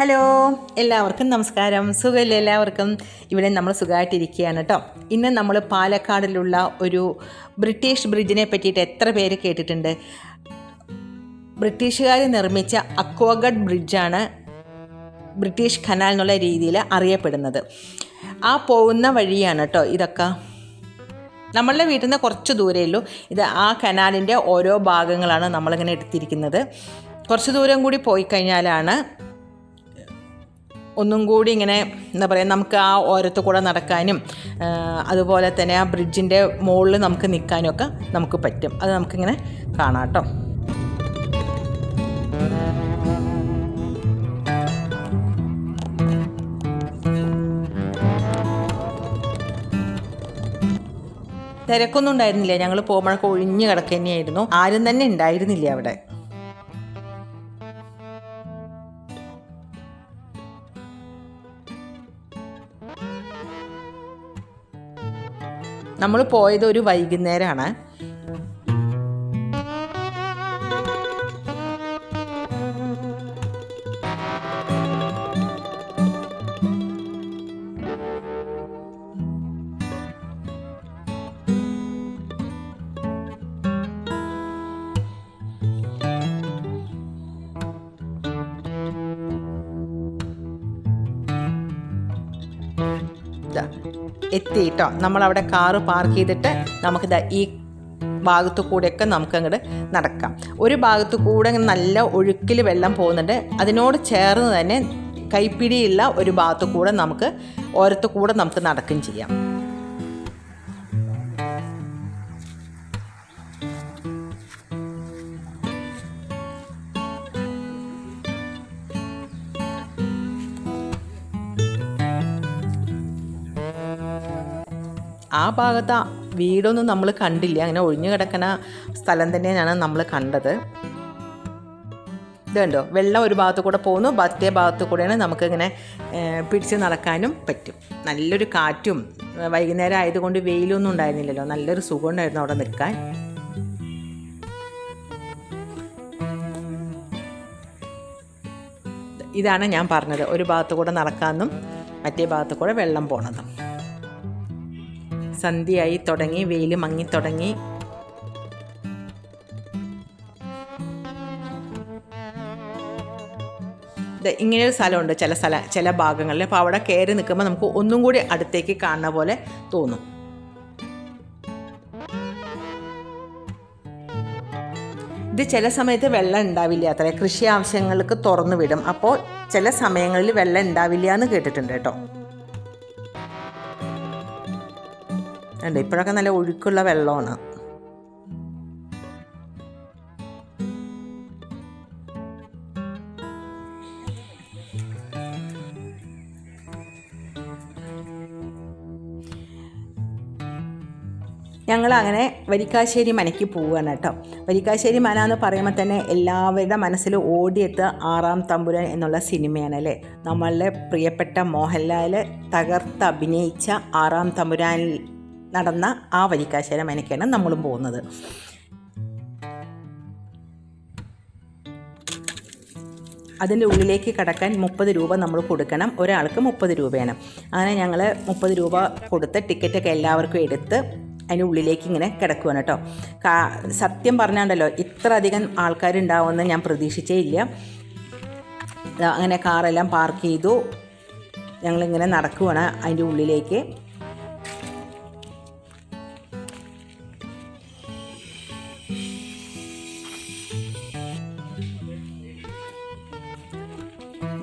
Hello, എല്ലാവർക്കും നമസ്കാരം. സുഖമില്ല എല്ലാവർക്കും? ഇവിടെ നമ്മൾ സുഖമായിട്ടിരിക്കുകയാണ് കേട്ടോ. ഇന്ന് നമ്മൾ പാലക്കാടിലുള്ള ഒരു ബ്രിട്ടീഷ് ബ്രിഡ്ജിനെ പറ്റിയിട്ട് എത്ര പേര് കേട്ടിട്ടുണ്ട്? ബ്രിട്ടീഷുകാർ നിർമ്മിച്ച അക്വാഗഡ് ബ്രിഡ്ജാണ് ബ്രിട്ടീഷ് കനാൽ എന്നുള്ള രീതിയിൽ അറിയപ്പെടുന്നത്. ആ പോകുന്ന വഴിയാണ് കേട്ടോ ഇതൊക്കെ. നമ്മളുടെ വീട്ടിൽ നിന്ന് കുറച്ച് ദൂരമേ ഉള്ളൂ. ഇത് ആ കനാലിൻ്റെ ഓരോ ഭാഗങ്ങളാണ് നമ്മളിങ്ങനെ എടുത്തിരിക്കുന്നത്. കുറച്ച് ദൂരം കൂടി പോയി കഴിഞ്ഞാലാണ് ഒന്നും കൂടി ഇങ്ങനെ എന്താ പറയുക, നമുക്ക് ആ ഓരത്ത് കൂടെ നടക്കാനും അതുപോലെ തന്നെ ആ ബ്രിഡ്ജിൻ്റെ മുകളിൽ നമുക്ക് നിൽക്കാനും ഒക്കെ നമുക്ക് പറ്റും. അത് നമുക്കിങ്ങനെ കാണാം കേട്ടോ. തിരക്കൊന്നും ഉണ്ടായിരുന്നില്ല. ഞങ്ങൾ പോകുമ്പോഴൊക്കെ ഒഴിഞ്ഞു കിടക്കുക തന്നെയായിരുന്നു. ആരും തന്നെ ഉണ്ടായിരുന്നില്ല അവിടെ. നമ്മൾ പോയത് ഒരു വൈകുന്നേരമാണ്. എത്തി കേട്ടോ. നമ്മളവിടെ കാറ് പാർക്ക് ചെയ്തിട്ട് നമുക്കിതാ ഈ ഭാഗത്തു കൂടെയൊക്കെ നമുക്ക് അങ്ങോട്ട് നടക്കാം. ഒരു ഭാഗത്തു കൂടെ നല്ല ഒഴുക്കിൽ വെള്ളം പോകുന്നുണ്ട്. അതിനോട് ചേർന്ന് തന്നെ കൈപ്പിടിയുള്ള ഒരു ഭാഗത്തു കൂടെ നമുക്ക് ഓരത്തു കൂടെ നമുക്ക് നടക്കുകയും ചെയ്യാം. ആ ഭാഗത്ത് വീടൊന്നും നമ്മൾ കണ്ടില്ല. അങ്ങനെ ഒഴിഞ്ഞു കിടക്കുന്ന സ്ഥലം തന്നെയാണ് നമ്മൾ കണ്ടത്. ഇതുണ്ടോ, വെള്ളം ഒരു ഭാഗത്തു കൂടെ പോകുന്നു, മറ്റേ ഭാഗത്തു കൂടെയാണ് നമുക്കിങ്ങനെ പിടിച്ച് നടക്കാനും പറ്റും. നല്ലൊരു കാറ്റും, വൈകുന്നേരം ആയതുകൊണ്ട് വെയിലൊന്നും ഉണ്ടായിരുന്നില്ലല്ലോ, നല്ലൊരു സുഖം ഉണ്ടായിരുന്നു അവിടെ നിൽക്കാൻ. ഇതാണ് ഞാൻ പറഞ്ഞത്, ഒരു ഭാഗത്തു കൂടെ നടക്കാമെന്നും മറ്റേ ഭാഗത്തു കൂടെ വെള്ളം പോണതും. സന്ധ്യയായി തുടങ്ങി, വെയിൽ മങ്ങി തുടങ്ങി. ഇങ്ങനെയൊരു സ്ഥലമുണ്ട് ചില ഭാഗങ്ങളിൽ. അപ്പോൾ അവിടെ കയറി നിൽക്കുമ്പോൾ നമുക്ക് ഒന്നും കൂടി അടുത്തേക്ക് കാണുന്ന പോലെ തോന്നും. ഇത് ചില സമയത്ത് വെള്ളം ഉണ്ടാവില്ല അത്ര, കൃഷി ആവശ്യങ്ങൾക്ക് തുറന്നു വിടും. അപ്പോൾ ചില സമയങ്ങളിൽ വെള്ളം ഉണ്ടാവില്ല എന്ന് കേട്ടിട്ടുണ്ട് കേട്ടോ. ഉണ്ട്, ഇപ്പോഴൊക്കെ നല്ല ഒഴുക്കുള്ള വെള്ളമാണ്. ഞങ്ങളങ്ങനെ വരിക്കാശ്ശേരി മനയ്ക്ക് പോവുകയാണ് കേട്ടോ. വരിക്കാശ്ശേരി മന എന്ന് പറയുമ്പോൾ തന്നെ എല്ലാവരുടെ മനസ്സിൽ ഓടിയെത്തുക ആറാം തമ്പുരാൻ എന്നുള്ള സിനിമയാണ് അല്ലേ. നമ്മളുടെ പ്രിയപ്പെട്ട മോഹൻലാൽ തകർത്ത് അഭിനയിച്ച ആറാം തമ്പുരാനിൽ നടന്ന ആ വരിക്കാശ്ശേരി മനയ്ക്കാണ് നമ്മളും പോകുന്നത്. അതിൻ്റെ ഉള്ളിലേക്ക് കടക്കാൻ 30 രൂപ നമ്മൾ കൊടുക്കണം. ഒരാൾക്ക് 30 രൂപയാണ്. അങ്ങനെ ഞങ്ങൾ 30 രൂപ കൊടുത്ത് ടിക്കറ്റൊക്കെ എല്ലാവർക്കും എടുത്ത് അതിൻ്റെ ഉള്ളിലേക്ക് ഇങ്ങനെ കിടക്കുകയാണ് കേട്ടോ. സത്യം പറഞ്ഞാണ്ടല്ലോ, ഇത്ര അധികം ആൾക്കാരുണ്ടാവുമെന്ന് ഞാൻ പ്രതീക്ഷിച്ചേ ഇല്ല. അങ്ങനെ കാറെല്ലാം പാർക്ക് ചെയ്തു, ഞങ്ങളിങ്ങനെ നടക്കുകയാണ് അതിൻ്റെ ഉള്ളിലേക്ക്.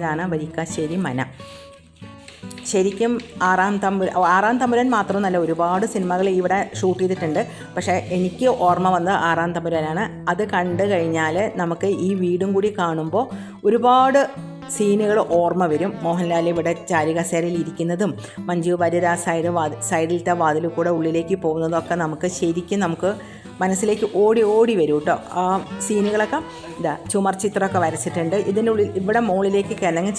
ഇതാണ് വരിക്കാശ്ശേരി മന. ശരിക്കും ആറാം തമ്പുരാൻ മാത്രമൊന്നുമല്ല, ഒരുപാട് സിനിമകൾ ഇവിടെ ഷൂട്ട് ചെയ്തിട്ടുണ്ട്. പക്ഷേ എനിക്ക് ഓർമ്മ വന്നത് ആറാം തമ്പുരാനാണ്. അത് കണ്ടു കഴിഞ്ഞാൽ നമുക്ക് ഈ വീടും കൂടി കാണുമ്പോൾ ഒരുപാട് സീനുകൾ ഓർമ്മ വരും. മോഹൻലാൽ ഇവിടെ ചാരുകസേരയിൽ ഇരിക്കുന്നതും മഞ്ജു വാര്യർ ആ സൈഡിലത്തെ വാതിൽ കൂടെ ഉള്ളിലേക്ക് പോകുന്നതൊക്കെ നമുക്ക് മനസ്സിലേക്ക് ഓടി വരും കേട്ടോ. ആ സീനുകളൊക്കെ ചുമർ ചിത്രമൊക്കെ വരച്ചിട്ടുണ്ട്. ഇതിൻ്റെ ഉള്ളിൽ ഇവിടെ മുകളിലേക്ക് കിളങ്ങി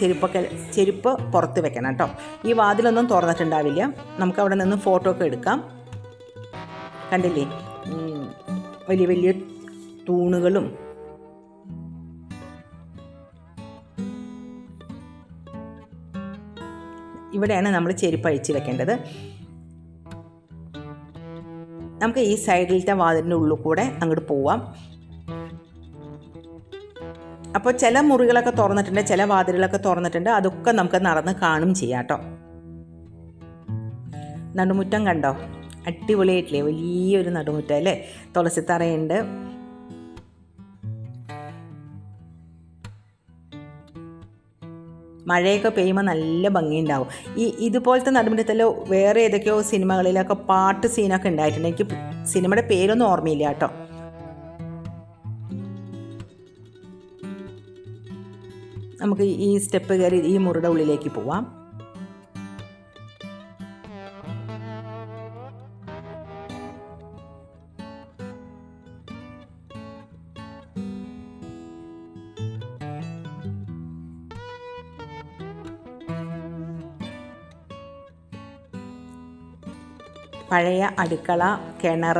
ചെരുപ്പ് പുറത്ത് വെക്കണം കേട്ടോ. ഈ വാതിലൊന്നും തുറന്നിട്ടുണ്ടാവില്ല. നമുക്ക് അവിടെ നിന്ന് ഫോട്ടോ ഒക്കെ എടുക്കാം. കണ്ടില്ലേ, വലിയ വലിയ തൂണുകളും ഇവിടെയാണ് നമ്മൾ ചെരുപ്പ് അഴിച്ച് വെക്കേണ്ടത്. നമുക്ക് ഈ സൈഡിലത്തെ വാതിലിൻ്റെ ഉള്ളിൽ കൂടെ അങ്ങോട്ട് പോവാം. അപ്പോൾ ചില മുറികളൊക്കെ തുറന്നിട്ടുണ്ട്, ചില വാതിലുകളൊക്കെ തുറന്നിട്ടുണ്ട്. അതൊക്കെ നമുക്ക് നടന്ന് കാണും ചെയ്യാം കേട്ടോ. നടുമുറ്റം കണ്ടോ, അടിപൊളിയായിട്ടില്ലേ, വലിയൊരു നടുമുറ്റം അല്ലേ. തുളസിത്തറയുണ്ട്. മഴയൊക്കെ പെയ്യുമ്പോൾ നല്ല ഭംഗിയുണ്ടാവും. ഇതുപോലത്തെ നടുമുറ്റത്തിൽ വേറെ ഏതൊക്കെയോ സിനിമകളിലൊക്കെ പാട്ട് സീനൊക്കെ ഉണ്ടായിട്ടുണ്ട്. എനിക്ക് സിനിമയുടെ പേരൊന്നും ഓർമ്മയില്ല കേട്ടോ. നമുക്ക് ഈ സ്റ്റെപ്പ് കയറി ഈ മുറിയുടെ ഉള്ളിലേക്ക് പോവാം. പഴയ അടുക്കള, കിണർ,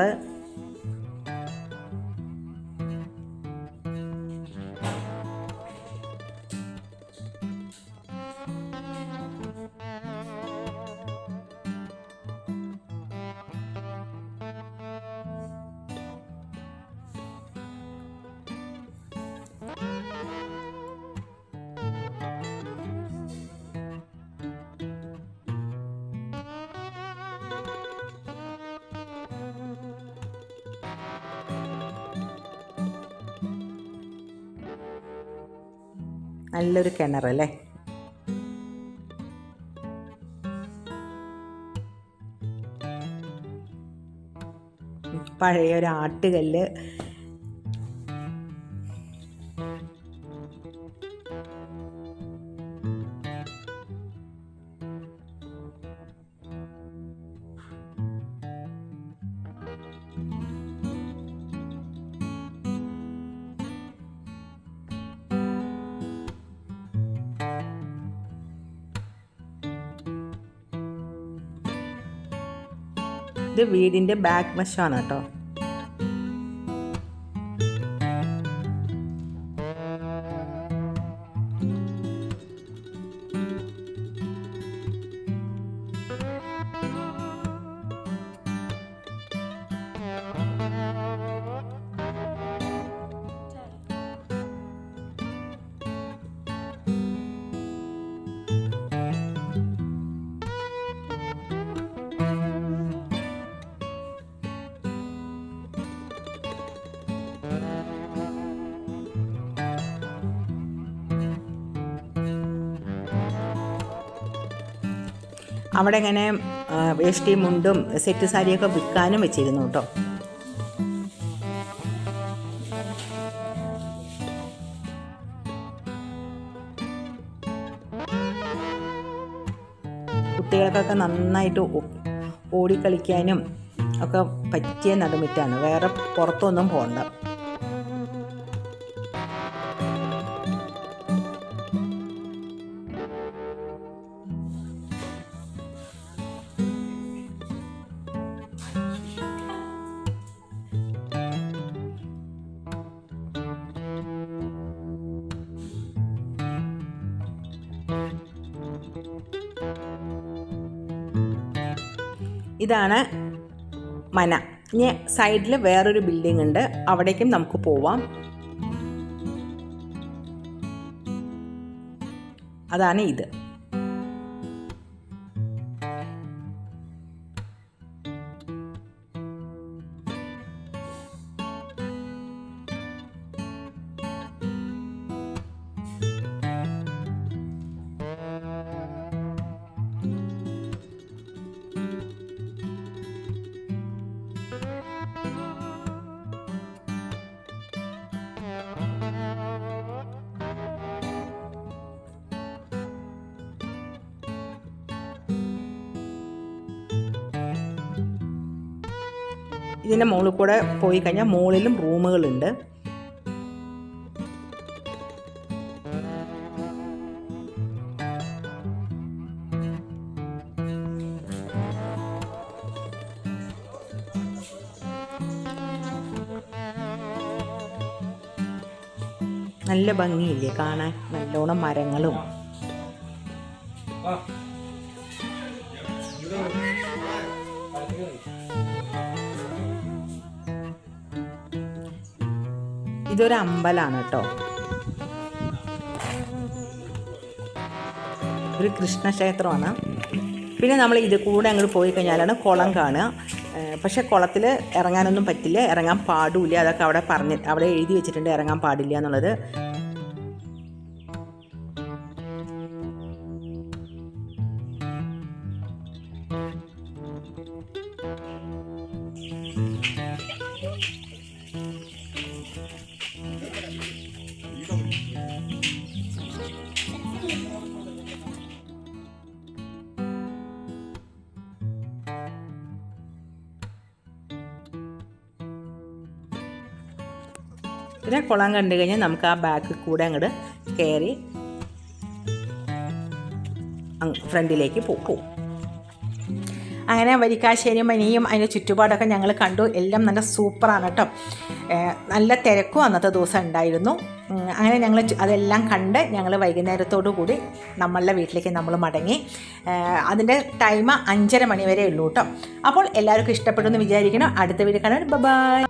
നല്ലൊരു കിണറല്ലേ. പഴയൊരു ആട്ടുകല്ല്. ഇത് വീടിൻ്റെ ബാക്ക് വശമാണ് കേട്ടോ. അവിടെ ഇങ്ങനെ വേഷ്ടി മുണ്ടും സെറ്റ് സാരിയൊക്കെ വിൽക്കാനും വെച്ചിരുന്നു കേട്ടോ. കുട്ടികൾക്കൊക്കെ നന്നായിട്ട് ഓടിക്കളിക്കാനും ഒക്കെ പറ്റിയ നടുമുറ്റാണ്. വേറെ പുറത്തൊന്നും പോകണ്ട. ഇതാണ് മന. ഇനി സൈഡിൽ വേറൊരു ബിൽഡിംഗ് ഉണ്ട്, അവിടേക്കും നമുക്ക് പോവാം. അതാണ് ഇത്. ഇതിൻ്റെ മുകളിൽ കൂടെ പോയി കഴിഞ്ഞാൽ മുകളിലും റൂമുകളുണ്ട്. നല്ല ഭംഗിയില്ലേ കാണാൻ, നല്ലോണം മരങ്ങളും. ഇതൊരു അമ്പലമാണ് കേട്ടോ, ഒരു കൃഷ്ണക്ഷേത്രമാണ്. പിന്നെ നമ്മൾ ഇത് കൂടെ അങ്ങോട്ട് പോയി കഴിഞ്ഞാലാണ് കുളം കാണുക. പക്ഷേ കുളത്തിൽ ഇറങ്ങാനൊന്നും പറ്റില്ല, ഇറങ്ങാൻ പാടില്ല. അതൊക്കെ അവിടെ എഴുതി വെച്ചിട്ടുണ്ട് ഇറങ്ങാൻ പാടില്ല എന്നുള്ളത്. പിന്നെ കുളം കണ്ടു കഴിഞ്ഞാൽ നമുക്ക് ആ ബാക്കിൽ കൂടെ അങ്ങോട്ട് കയറി ഫ്രണ്ടിലേക്ക് പോകും. അങ്ങനെ വരിക്കാശ്ശേരി മനയും അതിൻ്റെ ചുറ്റുപാടൊക്കെ ഞങ്ങൾ കണ്ടു. എല്ലാം നല്ല സൂപ്പറാണ് കേട്ടോ. നല്ല തിരക്കും അന്നത്തെ ദിവസം ഉണ്ടായിരുന്നു. അങ്ങനെ ഞങ്ങൾ അതെല്ലാം കണ്ട് ഞങ്ങൾ വൈകുന്നേരത്തോടു കൂടി നമ്മളുടെ വീട്ടിലേക്ക് നമ്മൾ മടങ്ങി. അതിൻ്റെ ടൈം 5:30 മണി വരെ ഉള്ളൂ കേട്ടോ. അപ്പോൾ എല്ലാവർക്കും ഇഷ്ടപ്പെടുമെന്ന് വിചാരിക്കണം. അടുത്ത വീഡിയോ കാണാൻ ബൈ.